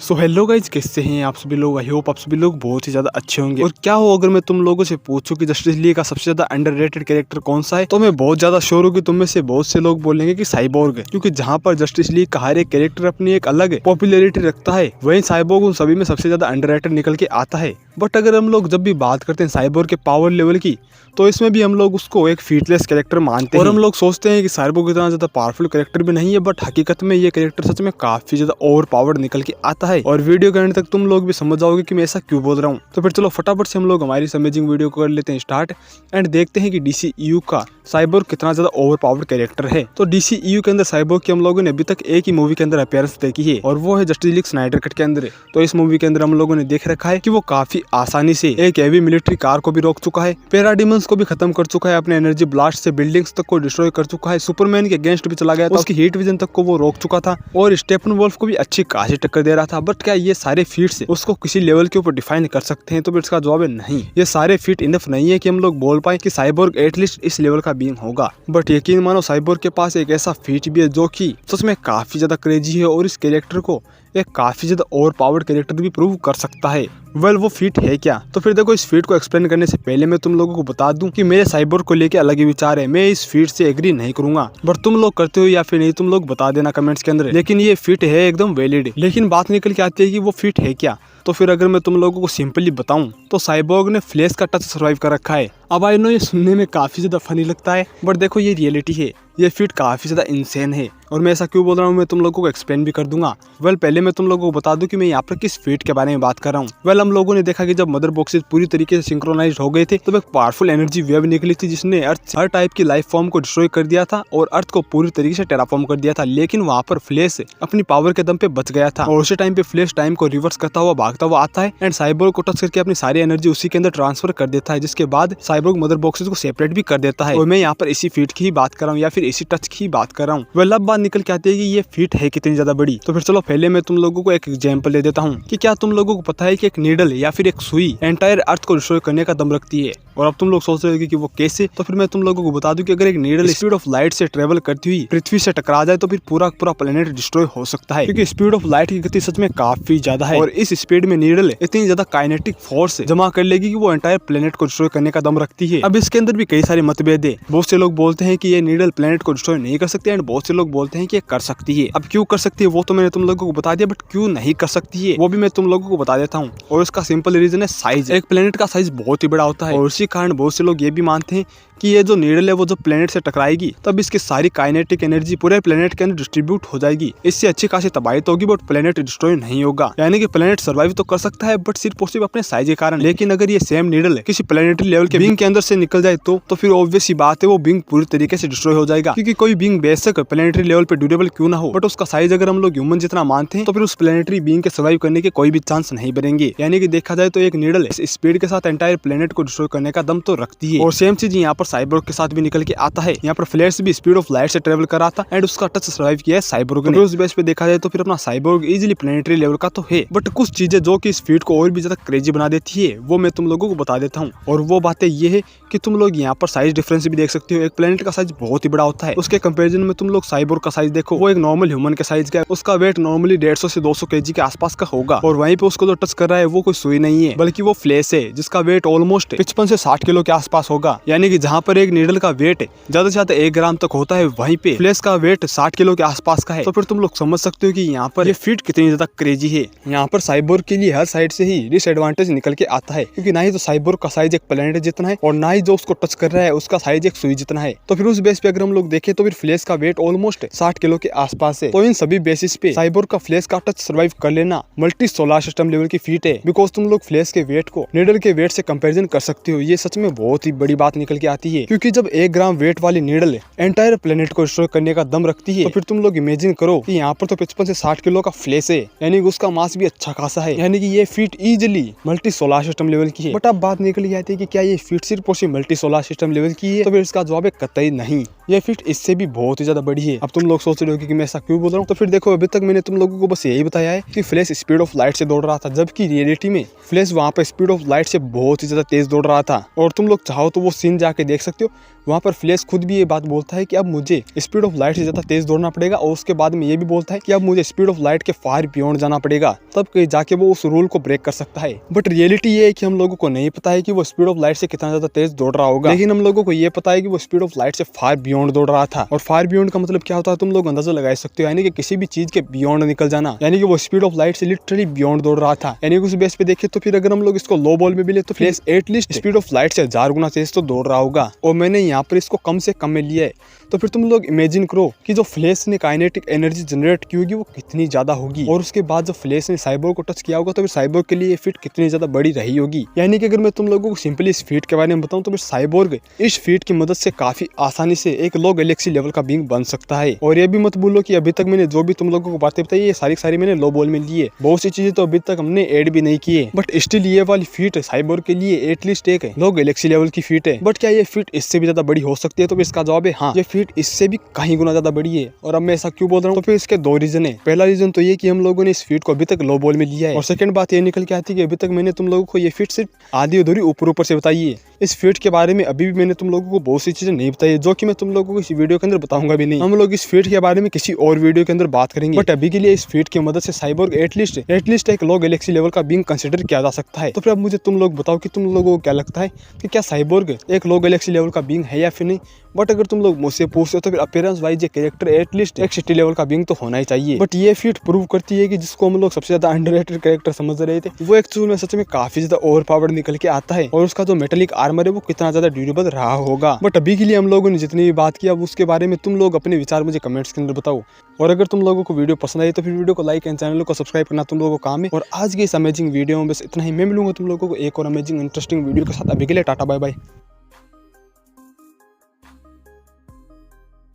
So hello guys, कैसे हैं आप सभी लोग। आई होप आप सभी लोग बहुत ही ज्यादा अच्छे होंगे। और क्या हो अगर मैं तुम लोगों से पूछूं कि जस्टिस लीग का सबसे ज्यादा अंडररेटेड कैरेक्टर कौन सा है, तो मैं बहुत ज्यादा श्योर हूं कि तुम में से बहुत से लोग बोलेंगे कि साइबोर्ग है। क्योंकि जहां पर जस्टिस लीग का हर एक कैरेक्टर अपनी एक अलग पॉपुलैरिटी रखता है, वहीं साइबोर्ग उन सभी में सबसे ज्यादा अंडररेटेड निकल के आता है। बट अगर हम लोग जब भी बात करते हैं साइबोर्ग के पावर लेवल की, तो इसमें भी हम लोग उसको एक फीटलेस कैरेक्टर मानते हैं। और हम लोग सोचते हैं कि साइबोर्ग इतना ज्यादा पावरफुल कैरेक्टर भी नहीं है, बट हकीकत में ये कैरेक्टर सच में काफी ज्यादा ओवर पावर्ड निकल के आता है। और वीडियो के एंड तक तुम लोग भी समझ जाओगे कि मैं ऐसा क्यों बोल रहा हूँ। तो फिर चलो फटाफट से हम लोग हमारी अमेजिंग वीडियो को कर लेते हैं स्टार्ट एंड देखते हैं कि DCEU का साइबोर्ग कितना ज्यादा ओवर पावर्ड कैरेक्टर है। तो DCEU के अंदर साइबोर्ग की हम लोगों ने अभी तक एक ही मूवी के अंदर अपीयरेंस देखी है, और वो है जस्टिस लीग स्नाइडर कट के अंदर। तो इस मूवी के अंदर हम लोगों ने देख रखा है कि वो काफी आसानी से एक हेवी मिलिट्री कार को भी रोक चुका है, पैराडिमंस को भी खत्म कर चुका है, अपने एनर्जी ब्लास्ट से बिल्डिंग्स तक को डिस्ट्रॉय कर चुका है, सुपरमैन के अगेंस्ट भी चला गया था, उसकी हीट विजन तक को वो रोक चुका था, और स्टेफन वुल्फ को भी अच्छी खासी टक्कर दे रहा था। बट क्या ये सारे फीट्स उसको किसी लेवल के ऊपर डिफाइन कर सकते हैं? तो फिर इसका जवाब है नहीं। ये सारे फीट इनफ नहीं है कि हम लोग बोल पाए कि साइबोर्ग एटलीस्ट इस लेवल का बीइंग होगा। बट यकीन मानो साइबोर्ग के पास एक ऐसा फीट भी है जो कि सच में काफी ज्यादा क्रेजी है, और इस कैरेक्टर को एक काफी ज्यादा ओवर पावर्ड कैरेक्टर भी प्रूव कर सकता है। वेल वो फीट है क्या? तो फिर देखो, इस फीट को एक्सप्लेन करने से पहले मैं तुम लोगों को बता दूं कि मेरे साइबोर्ग को लेके अलग ही विचार है। मैं इस फीट से एग्री नहीं करूंगा, बट तुम लोग करते हो या फिर नहीं, तुम लोग बता देना कमेंट्स के अंदर। लेकिन ये फीट है एकदम वैलिड। लेकिन बात निकल के आती है कि वो फीट है क्या। तो फिर अगर मैं तुम लोगों को सिंपली बताऊं तो साइबोर्ग ने फ्लैश का टच सर्वाइव कर रखा है। अब आई नो ये सुनने में काफी ज्यादा फनी लगता है, बट देखो ये रियलिटी है। ये फीट काफी ज्यादा इंसेन है, और मैं ऐसा क्यों बोल रहा हूँ मैं तुम लोगों को एक्सप्लेन भी कर दूंगा। वेल पहले मैं तुम लोगों को बता दूं कि मैं यहाँ पर किस फीट के बारे में बात कर रहा हूँ। वेल हम लोगों ने देखा कि जब मदर बॉक्सेस पूरी तरीके से सिंक्रोनाइज्ड हो गए थे, तब एक पावरफुल एनर्जी वेव निकली थी जिसने अर्थ हर टाइप की लाइफ फॉर्म को डिस्ट्रॉय कर दिया था, और अर्थ को पूरी तरीके से टेराफॉर्म कर दिया था। लेकिन वहाँ पर फ्लैश अपनी पावर के दम पे बच गया था, और उसी टाइम पे फ्लैश टाइम को रिवर्स करता हुआ भागता हुआ आता है एंड साइबोर्ग को टच करके अपनी सारी एनर्जी उसी के अंदर ट्रांसफर कर देता है, जिसके बाद साइबोर्ग मदर बॉक्सेस को सेपरेट भी कर देता है। और मैं यहाँ पर इसी फीट की ही बात कर रहा हूँ, या फिर इसी टच की ही बात कर रहा हूँ। वेल अब बात निकल के आती है कि ये फीट है कितनी ज्यादा बड़ी। तो फिर चलो पहले मैं तुम लोगों को एक एग्जांपल दे देता हूँ कि क्या तुम लोगों को पता है कि एक नीडल या फिर एक सुई एंटायर अर्थ को डिस्ट्रॉय करने का दम रखती है। और अब तुम लोग सोच रहे हो कि वो कैसे। तो फिर मैं तुम लोगों को बता दूं कि अगर एक नीडल स्पीड ऑफ लाइट से ट्रेवल करती हुई पृथ्वी से टकरा जाए तो फिर पूरा प्लेनेट डिस्ट्रॉय हो सकता है, क्योंकि स्पीड ऑफ लाइट की गति सच में काफी ज्यादा है, और इस स्पीड में नीडल इतनी ज्यादा काइनेटिक फोर्स जमा कर लेगी कि वो एंटायर प्लेनेट को डिस्ट्रॉय करने का दम रखती है। अब इसके अंदर भी कई सारे मतभेद है। बहुत से लोग बोलते हैं कि ये नीडल प्लेनेट को डिस्ट्रॉय नहीं कर सकती, एंड बहुत से लोग बोलते हैं कि ये कर सकती है। अब क्यों कर सकती है वो तो मैंने तुम लोगों को बता दिया, बट क्यों नहीं कर सकती है वो भी मैं तुम लोगों को बता देता हूँ। और इसका सिंपल रीजन है साइज। एक प्लेनेट का साइज बहुत ही बड़ा होता है, और उसी कारण बहुत से लोग ये भी मानते हैं कि ये जो नीडल है वो जब प्लेनेट से टकराएगी तब इसकी सारी काइनेटिक एनर्जी पूरे प्लेनेट के अंदर डिस्ट्रीब्यूट हो जाएगी। इससे अच्छी खासी तबाही तो होगी, बट प्लेनेट डिस्ट्रॉय नहीं होगा। यानी कि प्लेनेट सर्वाइव तो कर सकता है, बट सिर्फ और सिर्फ अपने साइज के कारण। लेकिन अगर ये सेम नीडल किसी प्लेनेटरी लेवल के बीइंग के अंदर से निकल जाए तो फिर ऑब्वियस ही बात है वो बीइंग पूरी तरीके से डिस्ट्रॉय हो जाएगा। क्योंकि कोई बीइंग बेशक प्लेनेटरी लेवल पे ड्यूरेबल क्यों ना हो, बट उसका साइज अगर हम लोग ह्यूमन जितना मानते हैं तो फिर उस प्लेनेटरी बीइंग के सर्वाइव करने के कोई भी चांस नहीं बनेंगे। यानी कि देखा जाए तो एक नीडल इस स्पीड के साथ एंटायर प्लेनेट को डिस्ट्रॉय करने का दम तो रखती है। और सेम चीज यहाँ पर साइबोर्ग के साथ भी निकल के आता है। यहाँ पर फ्लैश भी स्पीड ऑफ लाइट से ट्रेवल कर रहा था, एंड उसका टच सर्वाइव किया है साइबोर्ग ने। उस बेस पे देखा जाए तो फिर अपना साइबोर्ग इजीली प्लेनेटरी लेवल का तो है, बट कुछ चीजें जो कि इस फीट को और भी ज्यादा क्रेजी बना देती है वो मैं तुम लोगों को बता देता हूँ। और वो बातें ये है कि तुम लोग यहाँ पर साइज डिफरेंस भी देख सकते हो। एक प्लेनेट का साइज बहुत ही बड़ा होता है, उसके कंपेरिजन में तुम लोग साइबोर्ग का साइज देखो, वो एक नॉर्मल ह्यूमन के साइज का है। उसका वेट नॉर्मली 150 से 200 kg के आसपास का होगा, और वहीं पे उसको जो टच कर रहा है वो कोई सुई नहीं है, बल्कि वो फ्लैश है जिसका वेट ऑलमोस्ट 55 से 60 किलो के आसपास होगा। यानी कि जहाँ पर एक नीडल का वेट ज्यादा से ज्यादा 1 ग्राम तक होता है, वहीं पे फ्लैश का वेट 60 किलो के आसपास का है। तो फिर तुम लोग समझ सकते हो कि यहाँ पर ये फीट कितनी ज्यादा क्रेजी है। यहाँ पर साइबोर्ग के लिए हर साइड से ही डिसएडवांटेज निकल के आता है, क्योंकि ना ही तो साइबोर्ग का साइज एक प्लेनेट जितना है, और ना ही जो उसको टच कर रहा है उसका साइज एक सुई जितना है। तो फिर उस बेस पे अगर हम लोग देखें तो फिर फ्लैश का वेट ऑलमोस्ट 60 किलो के आसपास है। तो इन सभी बेसिस पे साइबोर्ग का फ्लैश का टच सर्वाइव कर लेना मल्टी सोलर सिस्टम लेवल की फीट है, बिकॉज तुम लोग फ्लैश के वेट को नीडल के वेट से कंपेरिजन कर सकते हो। ये सच में बहुत ही बड़ी बात निकल के आती है, क्योंकि जब 1 ग्राम वेट वाली नीडल एंटायर प्लेनेट को डिस्ट्रॉय करने का दम रखती है, तो फिर तुम लोग इमेजिन करो कि यहाँ पर तो 55 से 60 किलो का फ्लैश है, यानी कि उसका मास भी अच्छा खासा है। यानी कि ये feet easily multi solar system level की है। बट अब बात निकल आती है कि क्या ये फीट सिर्फ और सिर्फ मल्टी सोलर सिस्टम लेवल की है? तो फिर इसका जवाब है कतई नहीं। ये फीट इससे भी बहुत ही ज्यादा बड़ी है। अब तुम लोग सोच रहे हो कि मैं ऐसा क्यों बोल रहा हूँ, तो फिर देखो अभी तक मैंने तुम लोगों को बस यही बताया है कि फ्लैश स्पीड ऑफ लाइट से दौड़ रहा था, जबकि रियलिटी में फ्लैश वहाँ पे स्पीड ऑफ लाइट से बहुत ही ज्यादा तेज दौड़ रहा था। और तुम लोग चाहो तो वो सीन जाके देख सकते हो। वहाँ पर फ्लैश खुद भी ये बात बोलता है कि अब मुझे स्पीड ऑफ लाइट से ज्यादा तेज दौड़ना पड़ेगा, और उसके बाद में ये भी बोलता है कि अब मुझे स्पीड ऑफ लाइट के फार बियॉन्ड जाना पड़ेगा, तब कहीं जाके वो उस रूल को ब्रेक कर सकता है। बट रियलिटी ये है कि हम लोगों को नहीं पता है कि वो स्पीड ऑफ लाइट से कितना ज्यादा तेज दौड़ रहा होगा, लेकिन हम लोगों को ये पता है कि वो स्पीड ऑफ लाइट से फार बियॉन्ड दौड़ रहा था। और फार बियॉन्ड का मतलब क्या होता है तुम लोग अंदाजा लगा सकते हो, यानी कि किसी भी चीज के बियॉन्ड निकल जाना, यानी कि वो स्पीड ऑफ लाइट से लिटरली बियॉन्ड दौड़ रहा था। यानी कि उस बेस पे देखे तो फिर अगर हम लोग इसको लो बॉल में भी ले तो flash at least speed of light से 1000 गुना तेज तो दौड़ रहा होगा, और मैंने यहाँ पर इसको कम से कम में लिया है। तो फिर तुम लोग इमेजिन करो कि जो फ्लैश ने काइनेटिक एनर्जी जनरेट की होगी वो कितनी ज्यादा होगी, और उसके बाद जब फ्लैश ने साइबोर्ग को टच किया होगा तो फिर साइबोर्ग के लिए ये फीट कितनी ज्यादा बड़ी रही होगी। यानी कि अगर मैं तुम लोगों को सिंपली इस फीट के बारे में बताऊं तो फिर साइबोर्ग इस फीट की मदद से काफी आसानी से एक लो गैलेक्सी लेवल का बीइंग बन सकता है। और ये भी मत भूलो कि अभी तक मैंने जो भी तुम लोगों को बातें बताई ये सारी मैंने लो बॉल में ली है, बहुत सी चीजें तो अभी तक हमने ऐड भी नहीं की है, बट स्टिल ये वाली फीट साइबोर्ग के लिए एटलीस्ट एक लो गैलेक्सी लेवल की फीट है। बट क्या ये फीट इससे भी ज्यादा बड़ी हो सकती है? तो इसका जवाब है हाँ, ये फीट इससे भी कहीं गुना ज्यादा बड़ी है। और अब मैं ऐसा क्यों बोल रहा हूँ? तो फिर इसके दो रीजन है। पहला रीजन तो ये कि हम लोगों ने इस फीट को अभी तक लो बॉल में लिया है, और सेकंड बात ये निकल के आती है कि अभी तक मैंने तुम लोगों को ये फीट सिर्फ आधी अधूरी ऊपर से बताई है। इस फीट के बारे में अभी भी मैंने तुम लोगों को बहुत सी चीजें नहीं बताई है, जो कि मैं तुम लोगों को इस वीडियो के अंदर बताऊंगा भी नहीं। हम लोग इस फीट के बारे में किसी और वीडियो के अंदर बात करेंगे, बट अभी के लिए इस फीट की मदद से साइबोर्ग एटलीस्ट एक लो गैलेक्सी लेवल का बीइंग कंसीडर किया जा सकता है। तो फिर अब मुझे तुम लोग बताओ कि तुम लोगों को क्या लगता है कि क्या साइबोर्ग एक लो गैलेक्सी लेवल का बीइंग है या फिर नहीं? बट अगर तुम लोग मुझसे पूछते हो तो फिर अपीयरेंस वाइज ये कैरेक्टर एटलीस्ट एक सिटी लेवल का बीइंग तो होना ही चाहिए। बट ये फीट प्रूव करती है कि जिसको हम लोग सबसे ज्यादा अंडररेटेड कैरेक्टर समझ रहे थे वो एक्चुअल में सच में काफी ज्यादा ओवर पावर्ड निकल के आता है, और उसका जो मेटेलिक आर्मर है वो कितना ज्यादा ड्यूरेबल रहा होगा। बट अभी के लिए हम लोगों ने जितनी भी बात की अब उसके बारे में तुम लोग अपने विचार मुझे कमेंट्स के अंदर बताओ। और अगर तुम लोगों को वीडियो पसंद आई तो फिर वीडियो को लाइक एंड चैनल को सब्सक्राइब करना तुम लोगों को काम है। और आज की इस अमेजिंग वीडियो में बस इतना ही। मैं मिलूंगा तुम लोगों को एक और अमेजिंग इंटरेस्टिंग वीडियो के साथ। अभी के लिए टाटा बाय बाय।